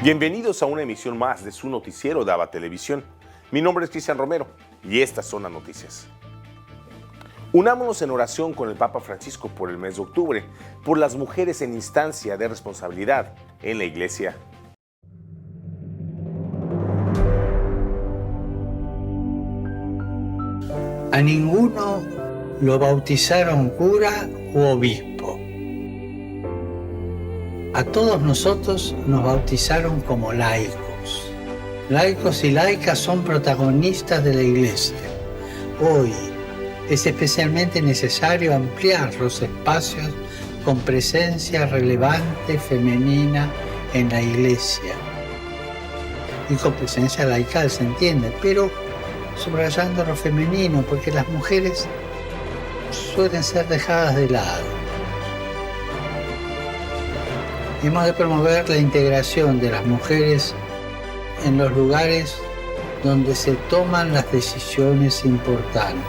Bienvenidos a una emisión más de su noticiero de ABA Televisión. Mi nombre es Cristian Romero y estas son las noticias. Unámonos en oración con el Papa Francisco por el mes de octubre, por las mujeres en instancia de responsabilidad en la Iglesia. A ninguno lo bautizaron cura u obispo. A todos nosotros nos bautizaron como laicos. Laicos y laicas son protagonistas de la Iglesia. Hoy es especialmente necesario ampliar los espacios con presencia relevante femenina en la Iglesia. Y con presencia laical se entiende, pero subrayando lo femenino, porque las mujeres suelen ser dejadas de lado. Hemos de promover la integración de las mujeres en los lugares donde se toman las decisiones importantes.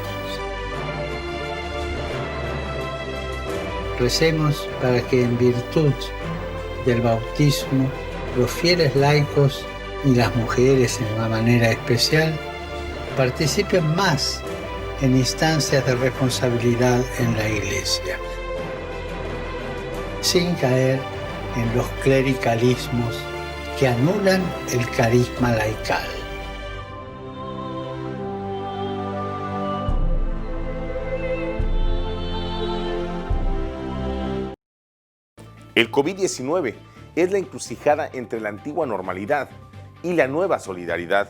Recemos para que en virtud del bautismo los fieles laicos y las mujeres en una manera especial participen más en instancias de responsabilidad en la Iglesia, sin caer en los clericalismos que anulan el carisma laical. El COVID-19 es la encrucijada entre la antigua normalidad y la nueva solidaridad.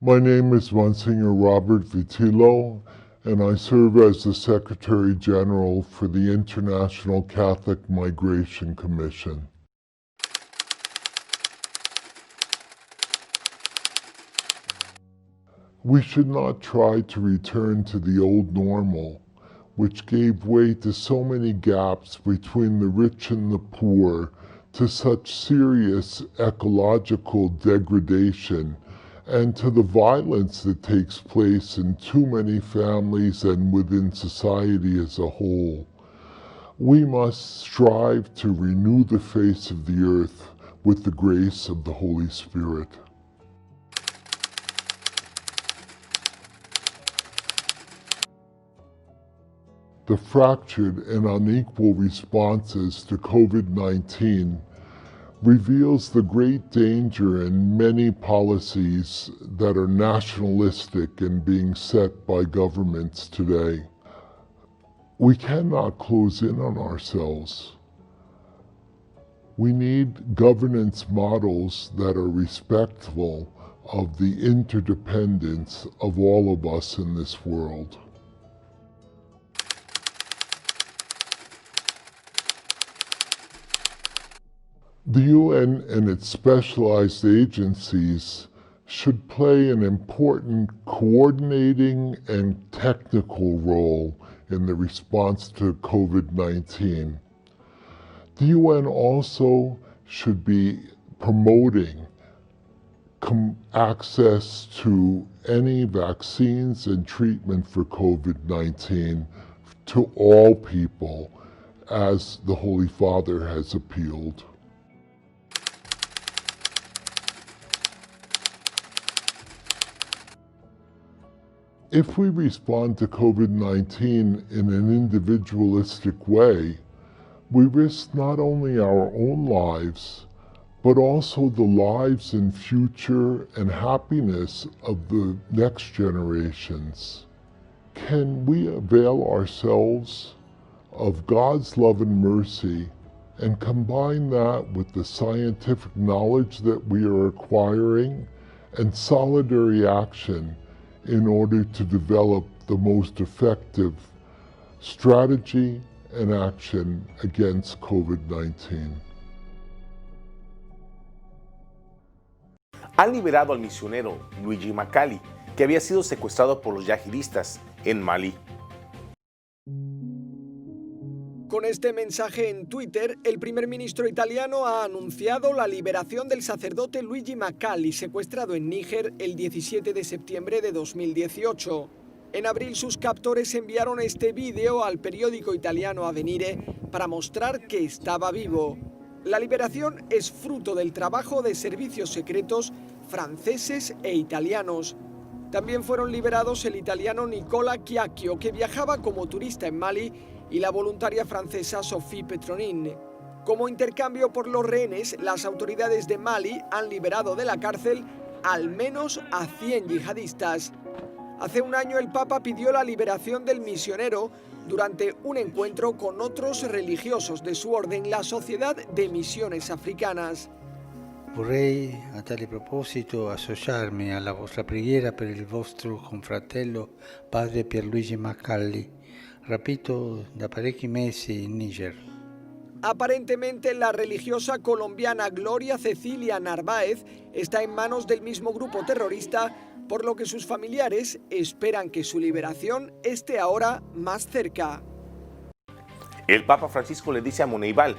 My name is Monsignor Robert Vitillo, and I serve as the Secretary General for the International Catholic Migration Commission. We should not try to return to the old normal, which gave way to so many gaps between the rich and the poor, to such serious ecological degradation, and to the violence that takes place in too many families and within society as a whole. We must strive to renew the face of the earth with the grace of the Holy Spirit. The fractured and unequal responses to COVID-19 reveals the great danger in many policies that are nationalistic and being set by governments today. We cannot close in on ourselves. We need governance models that are respectful of the interdependence of all of us in this world. The UN and its specialized agencies should play an important coordinating and technical role in the response to COVID-19. The UN also should be promoting access to any vaccines and treatment for COVID-19 to all people, as the Holy Father has appealed. If we respond to COVID-19 in an individualistic way, we risk not only our own lives, but also the lives and future and happiness of the next generations. Can we avail ourselves of God's love and mercy and combine that with the scientific knowledge that we are acquiring and solidary action in order to develop the most effective strategy and action against COVID-19. Han liberado al misionero Luigi Macali, que había sido secuestrado por los yihadistas en Mali. Con este mensaje en Twitter, el primer ministro italiano ha anunciado la liberación del sacerdote Luigi Macali, secuestrado en Níger el 17 de septiembre de 2018. En abril sus captores enviaron este vídeo al periódico italiano Avvenire para mostrar que estaba vivo. La liberación es fruto del trabajo de servicios secretos franceses e italianos. También fueron liberados el italiano Nicola Chiacchio, que viajaba como turista en Mali, y la voluntaria francesa Sophie Petronin. Como intercambio por los rehenes, las autoridades de Mali han liberado de la cárcel al menos a 100 yihadistas. Hace un año el Papa pidió la liberación del misionero durante un encuentro con otros religiosos de su orden, la Sociedad de Misiones Africanas. Vorrei a tale proposito associarmi alla vostra preghiera per il vostro confratello padre Pierluigi Maccalli, rapito da parecchi mesi in Niger. Aparentemente la religiosa colombiana Gloria Cecilia Narváez está en manos del mismo grupo terrorista, por lo que sus familiares esperan que su liberación esté ahora más cerca. El Papa Francisco le dice a Moneyball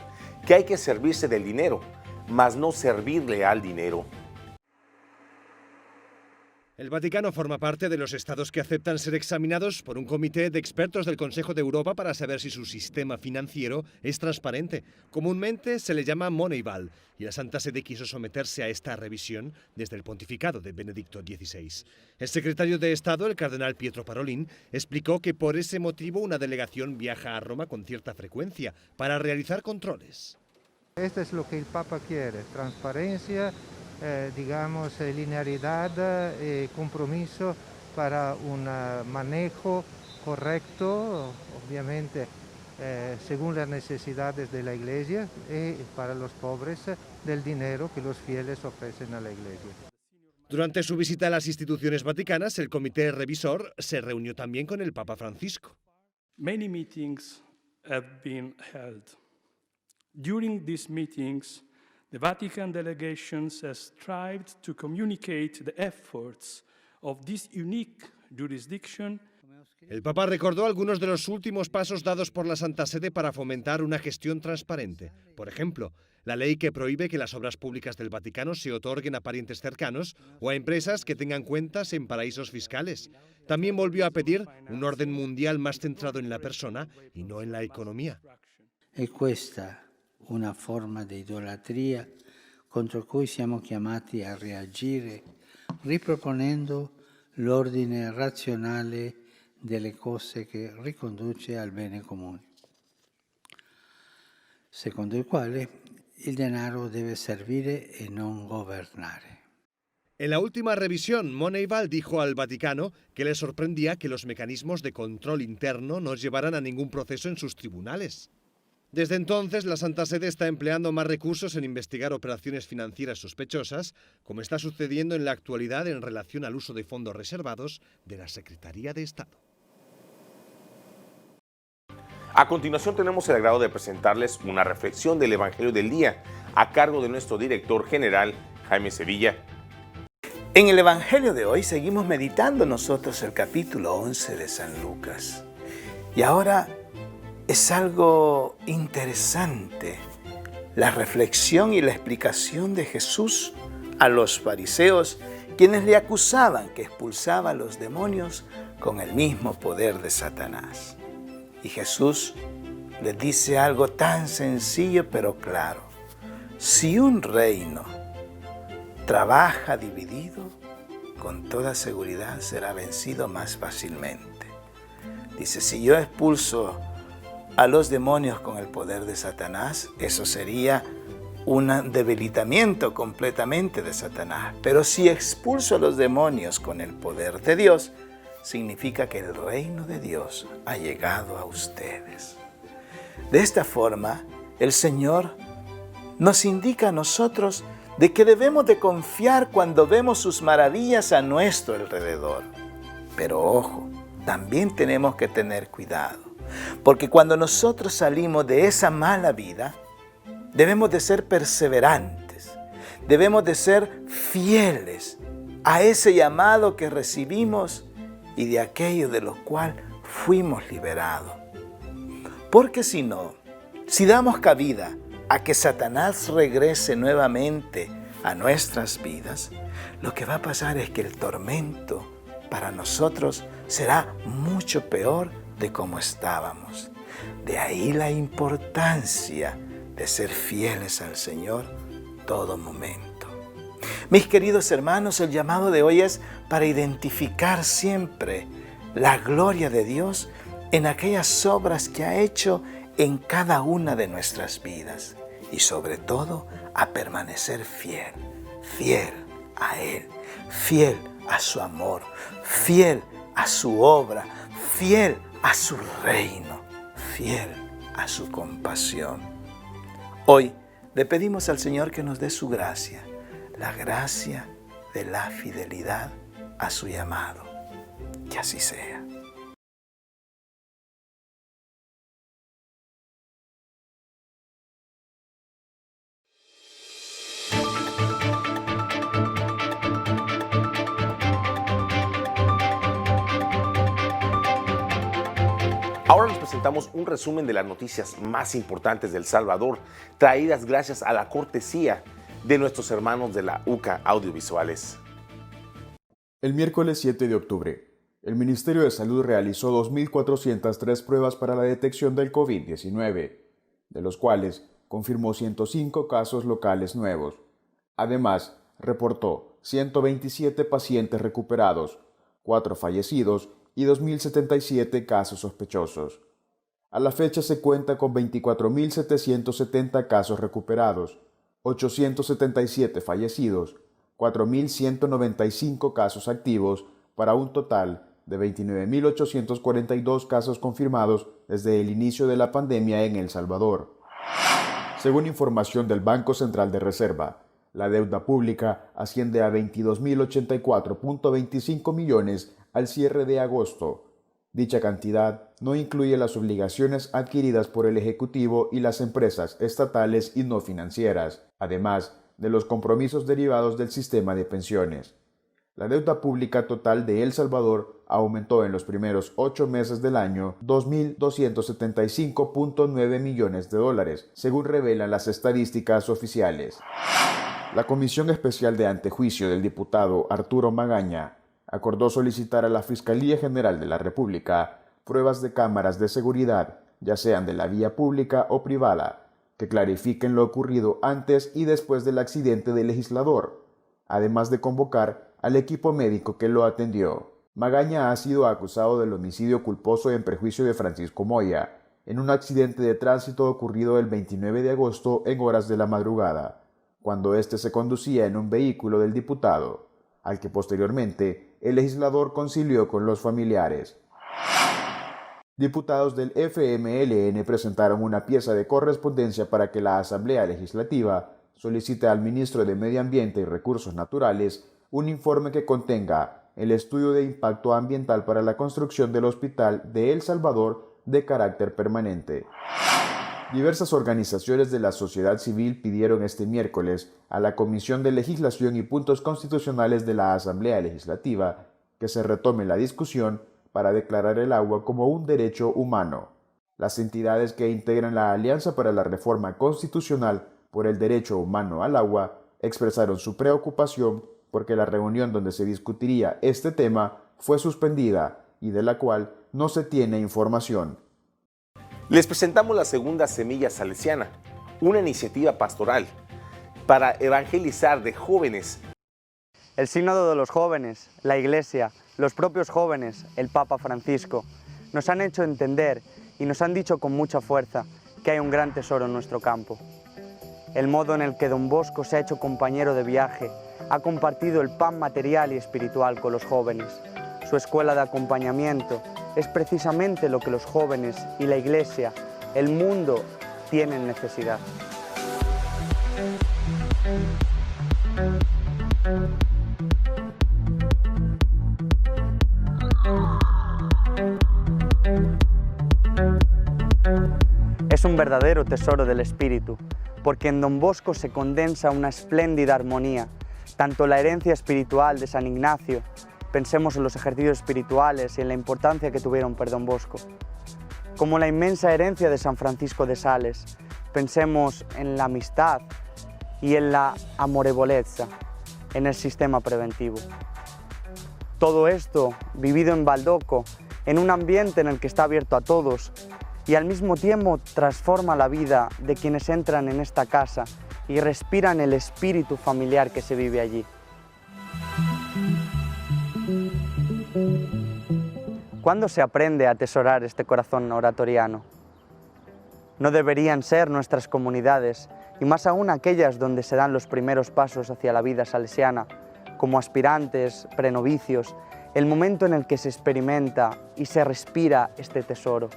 que hay que servirse del dinero, mas no servirle al dinero. El Vaticano forma parte de los estados que aceptan ser examinados por un comité de expertos del Consejo de Europa para saber si su sistema financiero es transparente. Comúnmente se le llama Moneyball, y la Santa Sede quiso someterse a esta revisión desde el pontificado de Benedicto XVI. El secretario de Estado, el cardenal Pietro Parolin, explicó que por ese motivo una delegación viaja a Roma con cierta frecuencia para realizar controles. Esto es lo que el Papa quiere, transparencia, digamos, linealidad y compromiso para un manejo correcto, obviamente según las necesidades de la Iglesia y para los pobres del dinero que los fieles ofrecen a la Iglesia. Durante su visita a las instituciones vaticanas, el comité revisor se reunió también con el Papa Francisco. Many meetings have been held. During these meetings, the Vatican delegations have strived to communicate the efforts of this unique jurisdiction. El Papa recordó algunos de los últimos pasos dados por la Santa Sede para fomentar una gestión transparente. Por ejemplo, la ley que prohíbe que las obras públicas del Vaticano se otorguen a parientes cercanos o a empresas que tengan cuentas en paraísos fiscales. También volvió a pedir un orden mundial más centrado en la persona y no en la economía. È questa una forma di idolatria contro cui siamo chiamati a reagire, riproponendo l'ordine razionale delle cose che riconduce al bene comune, secondo il quale il denaro deve servire e non governare. En la última revisión, Moneyball dijo al Vaticano que le sorprendía que los mecanismos de control interno no llevaran a ningún proceso en sus tribunales. Desde entonces, la Santa Sede está empleando más recursos en investigar operaciones financieras sospechosas, como está sucediendo en la actualidad en relación al uso de fondos reservados de la Secretaría de Estado. A continuación tenemos el agrado de presentarles una reflexión del Evangelio del Día a cargo de nuestro director general, Jaime Sevilla. En el Evangelio de hoy seguimos meditando nosotros el capítulo 11 de San Lucas. Y ahora es algo interesante la reflexión y la explicación de Jesús a los fariseos, quienes le acusaban que expulsaba a los demonios con el mismo poder de Satanás. Y Jesús les dice algo tan sencillo pero claro. Si un reino trabaja dividido, con toda seguridad será vencido más fácilmente. Dice, si yo expulso a los demonios con el poder de Satanás, eso sería un debilitamiento completamente de Satanás. Pero si expulso a los demonios con el poder de Dios, significa que el reino de Dios ha llegado a ustedes. De esta forma, el Señor nos indica a nosotros de que debemos de confiar cuando vemos sus maravillas a nuestro alrededor. Pero ojo, también tenemos que tener cuidado. Porque cuando nosotros salimos de esa mala vida, debemos de ser perseverantes, debemos de ser fieles a ese llamado que recibimos y de aquello de lo cual fuimos liberados. Porque si no, si damos cabida a que Satanás regrese nuevamente a nuestras vidas, lo que va a pasar es que el tormento para nosotros será mucho peor de como estábamos. De ahí la importancia de ser fieles al Señor todo momento. Mis queridos hermanos, el llamado de hoy es para identificar siempre la gloria de Dios en aquellas obras que ha hecho en cada una de nuestras vidas y sobre todo a permanecer fiel a Él, fiel a su amor, fiel a su obra, fiel a su reino, fiel a su compasión. Hoy le pedimos al Señor que nos dé su gracia, la gracia de la fidelidad a su llamado. Que así sea. Ahora les presentamos un resumen de las noticias más importantes de El Salvador, traídas gracias a la cortesía de nuestros hermanos de la UCA Audiovisuales. El miércoles 7 de octubre, el Ministerio de Salud realizó 2.403 pruebas para la detección del COVID-19, de los cuales confirmó 105 casos locales nuevos. Además, reportó 127 pacientes recuperados, 4 fallecidos y 2.077 casos sospechosos. A la fecha se cuenta con 24.770 casos recuperados, 877 fallecidos, 4.195 casos activos, para un total de 29.842 casos confirmados desde el inicio de la pandemia en El Salvador. Según información del Banco Central de Reserva, la deuda pública asciende a 22.084.25 millones al cierre de agosto. Dicha cantidad no incluye las obligaciones adquiridas por el Ejecutivo y las empresas estatales y no financieras, además de los compromisos derivados del sistema de pensiones. La deuda pública total de El Salvador aumentó en los primeros 8 meses del año 2.275.9 millones de dólares, según revelan las estadísticas oficiales. La Comisión Especial de Antejuicio del diputado Arturo Magaña acordó solicitar a la Fiscalía General de la República pruebas de cámaras de seguridad, ya sean de la vía pública o privada, que clarifiquen lo ocurrido antes y después del accidente del legislador, además de convocar al equipo médico que lo atendió. Magaña ha sido acusado del homicidio culposo en perjuicio de Francisco Moya, en un accidente de tránsito ocurrido el 29 de agosto en horas de la madrugada, cuando éste se conducía en un vehículo del diputado, al que posteriormente el legislador concilió con los familiares. Diputados del FMLN presentaron una pieza de correspondencia para que la Asamblea Legislativa solicite al ministro de Medio Ambiente y Recursos Naturales un informe que contenga el estudio de impacto ambiental para la construcción del Hospital de El Salvador de carácter permanente. Diversas organizaciones de la sociedad civil pidieron este miércoles a la Comisión de Legislación y Puntos Constitucionales de la Asamblea Legislativa que se retome la discusión para declarar el agua como un derecho humano. Las entidades que integran la Alianza para la Reforma Constitucional por el Derecho Humano al Agua expresaron su preocupación porque la reunión donde se discutiría este tema fue suspendida y de la cual no se tiene información. Les presentamos la segunda Semilla Salesiana, una iniciativa pastoral para evangelizar de jóvenes. El Sínodo de los Jóvenes, la Iglesia, los propios jóvenes, el Papa Francisco, nos han hecho entender y nos han dicho con mucha fuerza que hay un gran tesoro en nuestro campo. El modo en el que Don Bosco se ha hecho compañero de viaje, ha compartido el pan material y espiritual con los jóvenes. Su escuela de acompañamiento es precisamente lo que los jóvenes y la Iglesia, el mundo, tienen necesidad. Es un verdadero tesoro del espíritu, porque en Don Bosco se condensa una espléndida armonía, tanto la herencia espiritual de San Ignacio, pensemos en los ejercicios espirituales y en la importancia que tuvieron para Don Bosco, como la inmensa herencia de San Francisco de Sales, pensemos en la amistad y en la amorevolezza, en el sistema preventivo. Todo esto vivido en Baldoco, en un ambiente en el que está abierto a todos y al mismo tiempo transforma la vida de quienes entran en esta casa y respiran el espíritu familiar que se vive allí. ¿Cuándo se aprende a atesorar este corazón oratoriano? No deberían ser nuestras comunidades, y más aún aquellas donde se dan los primeros pasos hacia la vida salesiana, como aspirantes, prenovicios, el momento en el que se experimenta y se respira este tesoro.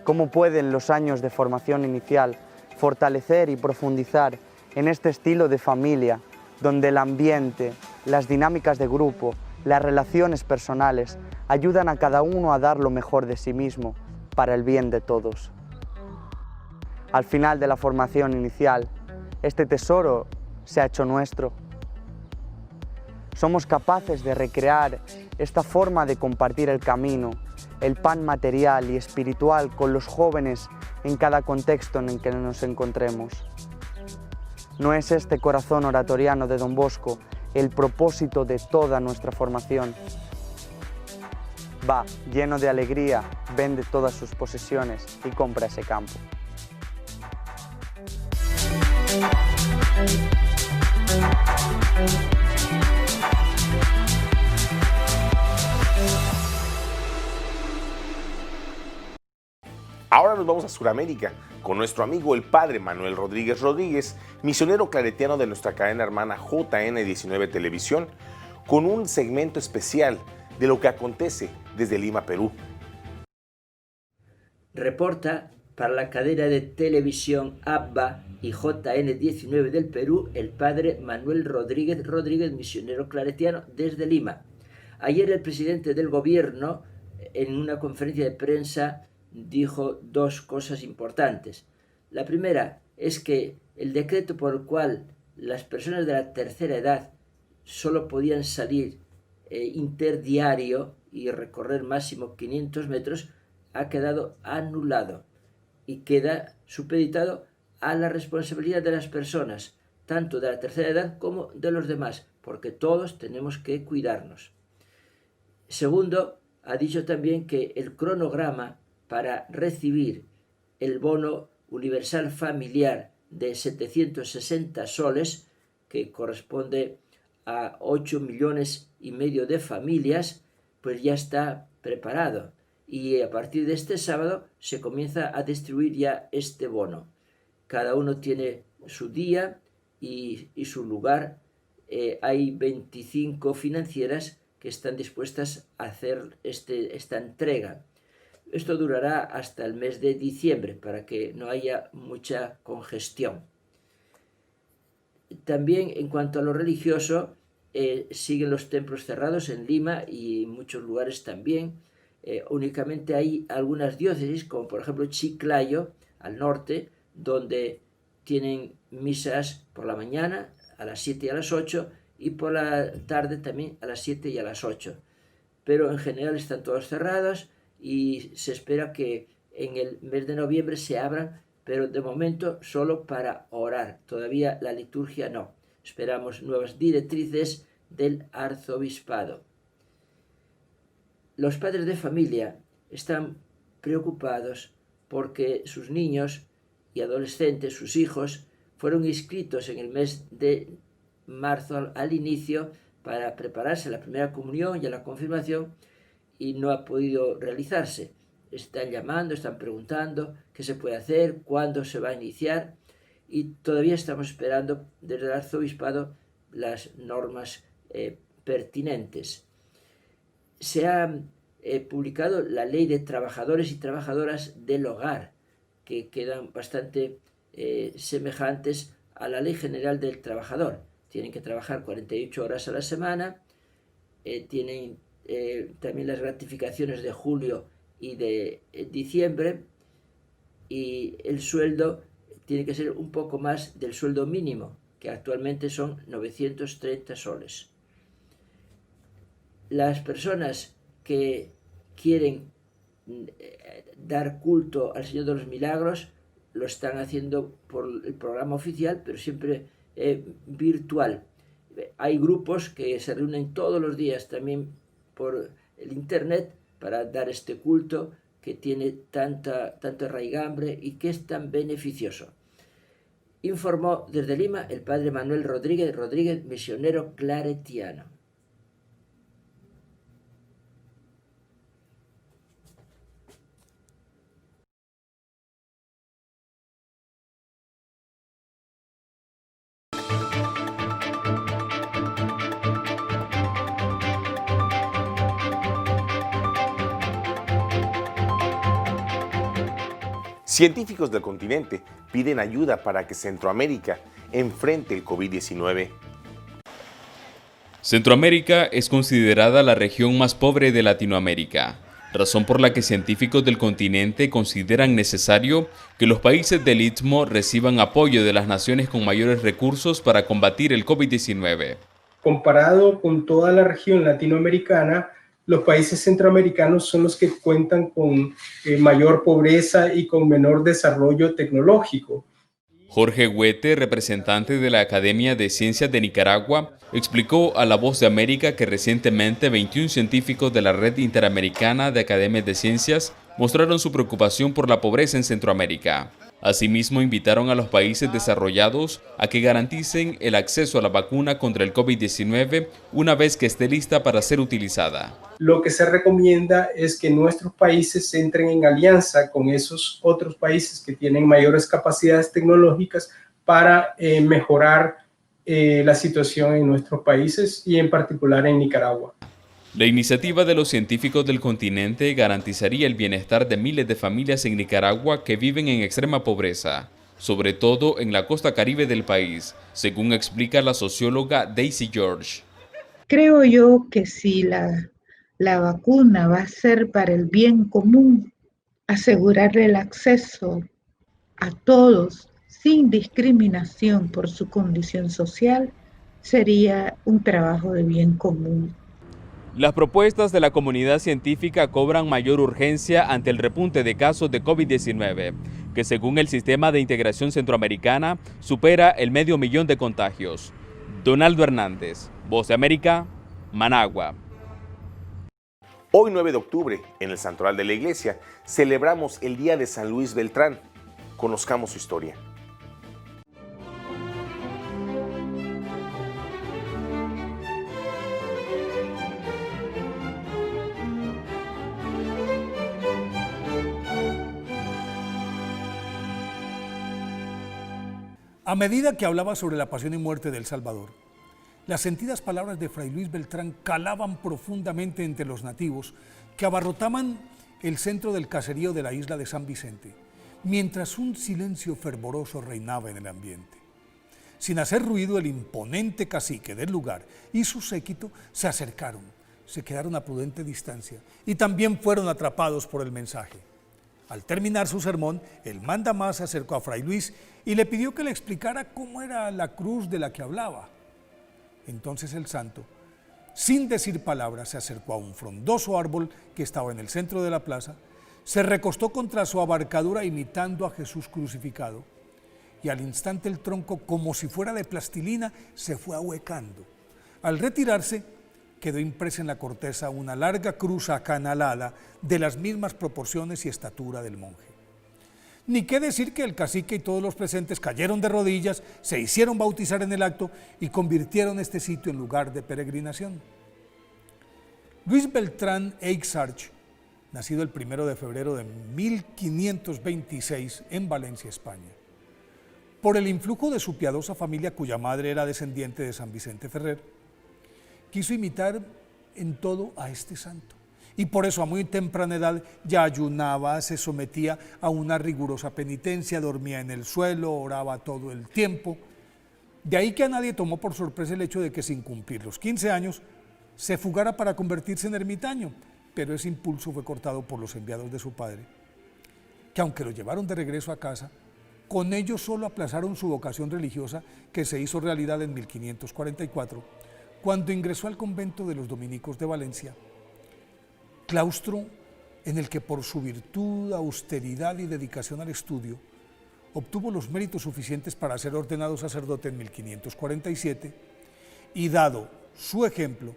¿Cómo pueden los años de formación inicial fortalecer y profundizar en este estilo de familia, donde el ambiente, las dinámicas de grupo, las relaciones personales ayudan a cada uno a dar lo mejor de sí mismo para el bien de todos? Al final de la formación inicial, este tesoro se ha hecho nuestro. Somos capaces de recrear esta forma de compartir el camino, el pan material y espiritual con los jóvenes en cada contexto en el que nos encontremos. ¿No es este corazón oratoriano de Don Bosco el propósito de toda nuestra formación? Va, lleno de alegría, vende todas sus posesiones y compra ese campo. Ahora nos vamos a Sudamérica con nuestro amigo el padre Manuel Rodríguez Rodríguez, misionero claretiano de nuestra cadena hermana JN19 Televisión, con un segmento especial de lo que acontece desde Lima, Perú. Reporta para la cadena de televisión ABBA y JN19 del Perú el padre Manuel Rodríguez Rodríguez, misionero claretiano desde Lima. Ayer el presidente del gobierno, en una conferencia de prensa, dijo dos cosas importantes. La primera es que el decreto por el cual las personas de la tercera edad solo podían salir interdiario y recorrer máximo 500 metros ha quedado anulado y queda supeditado a la responsabilidad de las personas, tanto de la tercera edad como de los demás, porque todos tenemos que cuidarnos. Segundo, ha dicho también que el cronograma para recibir el bono universal familiar de 760 soles, que corresponde a 8,5 millones de familias, pues ya está preparado. Y a partir de este sábado se comienza a distribuir ya este bono. Cada uno tiene su día y su lugar. Hay 25 financieras que están dispuestas a hacer esta entrega. Esto durará hasta el mes de diciembre para que no haya mucha congestión. También en cuanto a lo religioso, siguen los templos cerrados en Lima y en muchos lugares también. Únicamente hay algunas diócesis, como por ejemplo Chiclayo, al norte, donde tienen misas por la mañana a las 7 y a las 8 y por la tarde también a las 7 y a las 8. Pero en general están todos cerrados y se espera que en el mes de noviembre se abran, pero de momento solo para orar. Todavía la liturgia no. Esperamos nuevas directrices del arzobispado. Los padres de familia están preocupados porque sus niños y adolescentes, sus hijos, fueron inscritos en el mes de marzo al inicio para prepararse a la primera comunión y a la confirmación y no ha podido realizarse. Están llamando, están preguntando qué se puede hacer, cuándo se va a iniciar y todavía estamos esperando desde el arzobispado las normas pertinentes. Se ha publicado la ley de trabajadores y trabajadoras del hogar, que quedan bastante semejantes a la ley general del trabajador. Tienen que trabajar 48 horas a la semana, tienen también las gratificaciones de julio y de diciembre, y el sueldo tiene que ser un poco más del sueldo mínimo, que actualmente son 930 soles. Las personas que quieren dar culto al Señor de los Milagros lo están haciendo por el programa oficial, pero siempre virtual. hay grupos que se reúnen todos los días también por el internet para dar este culto que tiene tanto raigambre y que es tan beneficioso. Informó desde Lima el padre Manuel Rodríguez, misionero claretiano. Científicos del continente piden ayuda para que Centroamérica enfrente el COVID-19. Centroamérica es considerada la región más pobre de Latinoamérica, razón por la que científicos del continente consideran necesario que los países del Istmo reciban apoyo de las naciones con mayores recursos para combatir el COVID-19. Comparado con toda la región latinoamericana, los países centroamericanos son los que cuentan con mayor pobreza y con menor desarrollo tecnológico. Jorge Huete, representante de la Academia de Ciencias de Nicaragua, explicó a La Voz de América que recientemente 21 científicos de la Red Interamericana de Academias de Ciencias mostraron su preocupación por la pobreza en Centroamérica. Asimismo, invitaron a los países desarrollados a que garanticen el acceso a la vacuna contra el COVID-19 una vez que esté lista para ser utilizada. Lo que se recomienda es que nuestros países entren en alianza con esos otros países que tienen mayores capacidades tecnológicas para mejorar la situación en nuestros países y en particular en Nicaragua. La iniciativa de los científicos del continente garantizaría el bienestar de miles de familias en Nicaragua que viven en extrema pobreza, sobre todo en la costa caribe del país, según explica la socióloga Daisy George. Creo yo que si la vacuna va a ser para el bien común, asegurarle el acceso a todos sin discriminación por su condición social, sería un trabajo de bien común. Las propuestas de la comunidad científica cobran mayor urgencia ante el repunte de casos de COVID-19, que según el Sistema de Integración Centroamericana supera el 500.000 de contagios. Donaldo Hernández, Voz de América, Managua. Hoy 9 de octubre, en el Santoral de la Iglesia, celebramos el Día de San Luis Beltrán. Conozcamos su historia. A medida que hablaba sobre la pasión y muerte del Salvador, las sentidas palabras de Fray Luis Beltrán calaban profundamente entre los nativos que abarrotaban el centro del caserío de la isla de San Vicente, mientras un silencio fervoroso reinaba en el ambiente. Sin hacer ruido, el imponente cacique del lugar y su séquito se acercaron, se quedaron a prudente distancia y también fueron atrapados por el mensaje. Al terminar su sermón, el mandamás se acercó a Fray Luis y le pidió que le explicara cómo era la cruz de la que hablaba. Entonces el santo, sin decir palabras, se acercó a un frondoso árbol que estaba en el centro de la plaza, se recostó contra su abarcadura imitando a Jesús crucificado, y al instante el tronco, como si fuera de plastilina, se fue ahuecando. Al retirarse, quedó impresa en la corteza una larga cruz acanalada de las mismas proporciones y estatura del monje. Ni qué decir que el cacique y todos los presentes cayeron de rodillas, se hicieron bautizar en el acto y convirtieron este sitio en lugar de peregrinación. Luis Beltrán Eixarch, nacido el 1 de febrero de 1526 en Valencia, España, por el influjo de su piadosa familia, cuya madre era descendiente de San Vicente Ferrer, quiso imitar en todo a este santo. Y por eso a muy temprana edad ya ayunaba, se sometía a una rigurosa penitencia, dormía en el suelo, oraba todo el tiempo. De ahí que a nadie tomó por sorpresa el hecho de que sin cumplir los 15 años se fugara para convertirse en ermitaño, pero ese impulso fue cortado por los enviados de su padre, que aunque lo llevaron de regreso a casa, con ellos solo aplazaron su vocación religiosa, que se hizo realidad en 1544, cuando ingresó al convento de los dominicos de Valencia, claustro en el que por su virtud, austeridad y dedicación al estudio, obtuvo los méritos suficientes para ser ordenado sacerdote en 1547 y dado su ejemplo,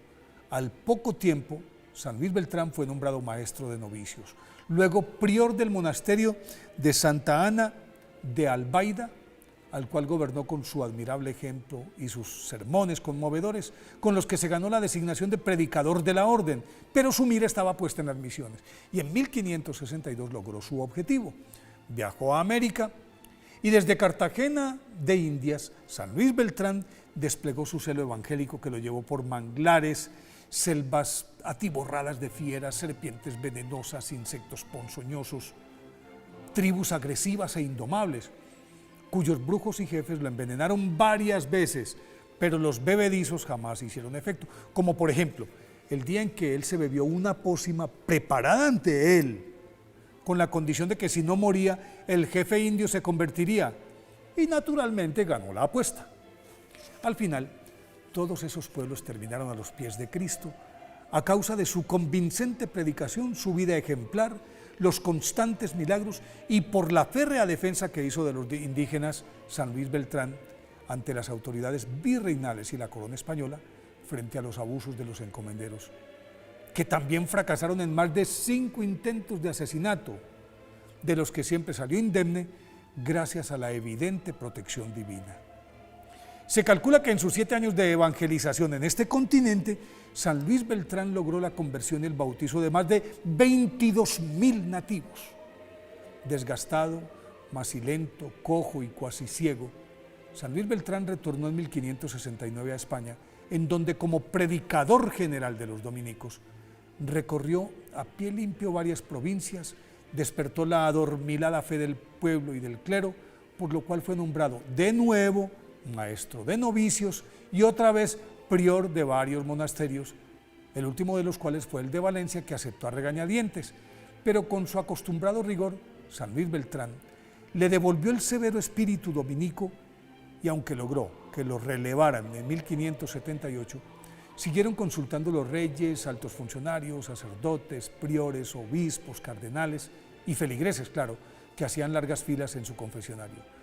al poco tiempo San Luis Beltrán fue nombrado maestro de novicios, luego prior del monasterio de Santa Ana de Albaida, al cual gobernó con su admirable ejemplo y sus sermones conmovedores, con los que se ganó la designación de predicador de la orden, pero su mira estaba puesta en las misiones, y en 1562 logró su objetivo. Viajó a América, y desde Cartagena de Indias, San Luis Beltrán desplegó su celo evangélico que lo llevó por manglares, selvas atiborradas de fieras, serpientes venenosas, insectos ponzoñosos, tribus agresivas e indomables, cuyos brujos y jefes lo envenenaron varias veces, pero los bebedizos jamás hicieron efecto, como por ejemplo, el día en que él se bebió una pócima preparada ante él, con la condición de que si no moría, el jefe indio se convertiría, y naturalmente ganó la apuesta. Al final, todos esos pueblos terminaron a los pies de Cristo, a causa de su convincente predicación, su vida ejemplar, los constantes milagros y por la férrea defensa que hizo de los indígenas San Luis Beltrán ante las autoridades virreinales y la corona española frente a los abusos de los encomenderos, que también fracasaron en más de 5 intentos de asesinato, de los que siempre salió indemne gracias a la evidente protección divina. Se calcula que en sus 7 años de evangelización en este continente, San Luis Beltrán logró la conversión y el bautizo de más de 22,000 nativos. Desgastado, macilento, cojo y cuasi ciego, San Luis Beltrán retornó en 1569 a España, en donde como predicador general de los dominicos, recorrió a pie limpio varias provincias, despertó la adormilada fe del pueblo y del clero, por lo cual fue nombrado de nuevo maestro de novicios y otra vez prior de varios monasterios, el último de los cuales fue el de Valencia, que aceptó a regañadientes, pero con su acostumbrado rigor, San Luis Beltrán le devolvió el severo espíritu dominico y aunque logró que lo relevaran en 1578, siguieron consultando los reyes, altos funcionarios, sacerdotes, priores, obispos, cardenales y feligreses, claro, que hacían largas filas en su confesionario.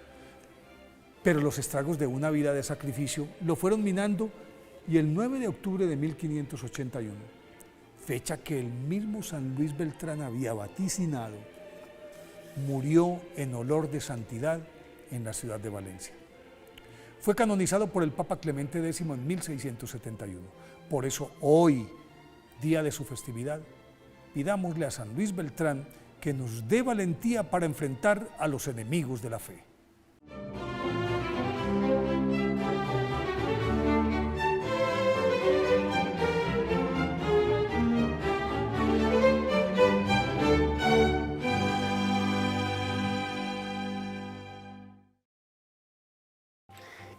Pero los estragos de una vida de sacrificio lo fueron minando y el 9 de octubre de 1581, fecha que el mismo San Luis Beltrán había vaticinado, murió en olor de santidad en la ciudad de Valencia. Fue canonizado por el Papa Clemente X en 1671. Por eso hoy, día de su festividad, pidámosle a San Luis Beltrán que nos dé valentía para enfrentar a los enemigos de la fe.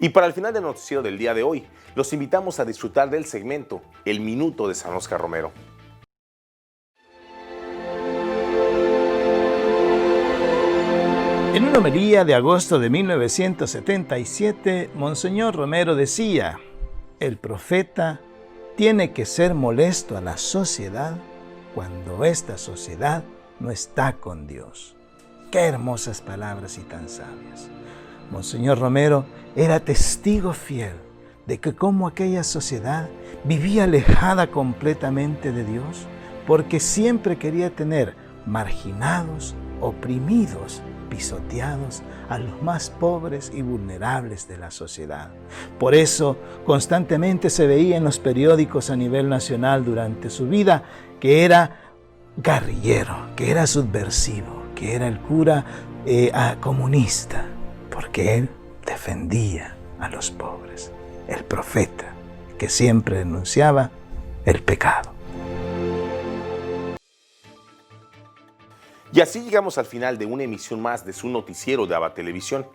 Y para el final del noticiero del día de hoy, los invitamos a disfrutar del segmento El Minuto de San Óscar Romero. En una homilía de agosto de 1977, Monseñor Romero decía: el profeta tiene que ser molesto a la sociedad cuando esta sociedad no está con Dios. Qué hermosas palabras y tan sabias. Monseñor Romero era testigo fiel de que cómo aquella sociedad vivía alejada completamente de Dios, porque siempre quería tener marginados, oprimidos, pisoteados a los más pobres y vulnerables de la sociedad. Por eso constantemente se veía en los periódicos a nivel nacional durante su vida que era guerrillero, que era subversivo, que era el cura comunista, porque él defendía a los pobres, el profeta que siempre denunciaba el pecado. Y así llegamos al final de una emisión más de su noticiero de ABA Televisión.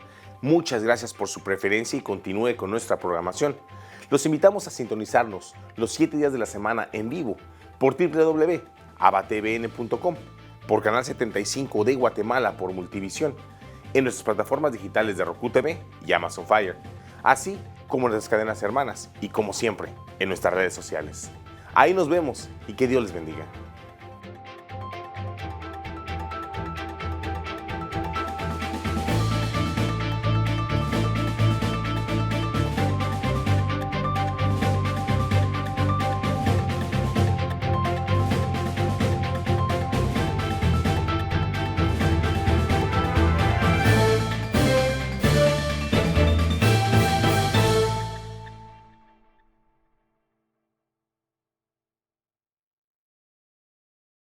Muchas gracias por su preferencia y continúe con nuestra programación. Los invitamos a sintonizarnos los 7 días de la semana en vivo por www.abatvn.com, por Canal 75 de Guatemala por Multivisión, en nuestras plataformas digitales de Roku TV y Amazon Fire, así como en nuestras cadenas hermanas y como siempre en nuestras redes sociales. Ahí nos vemos y que Dios les bendiga.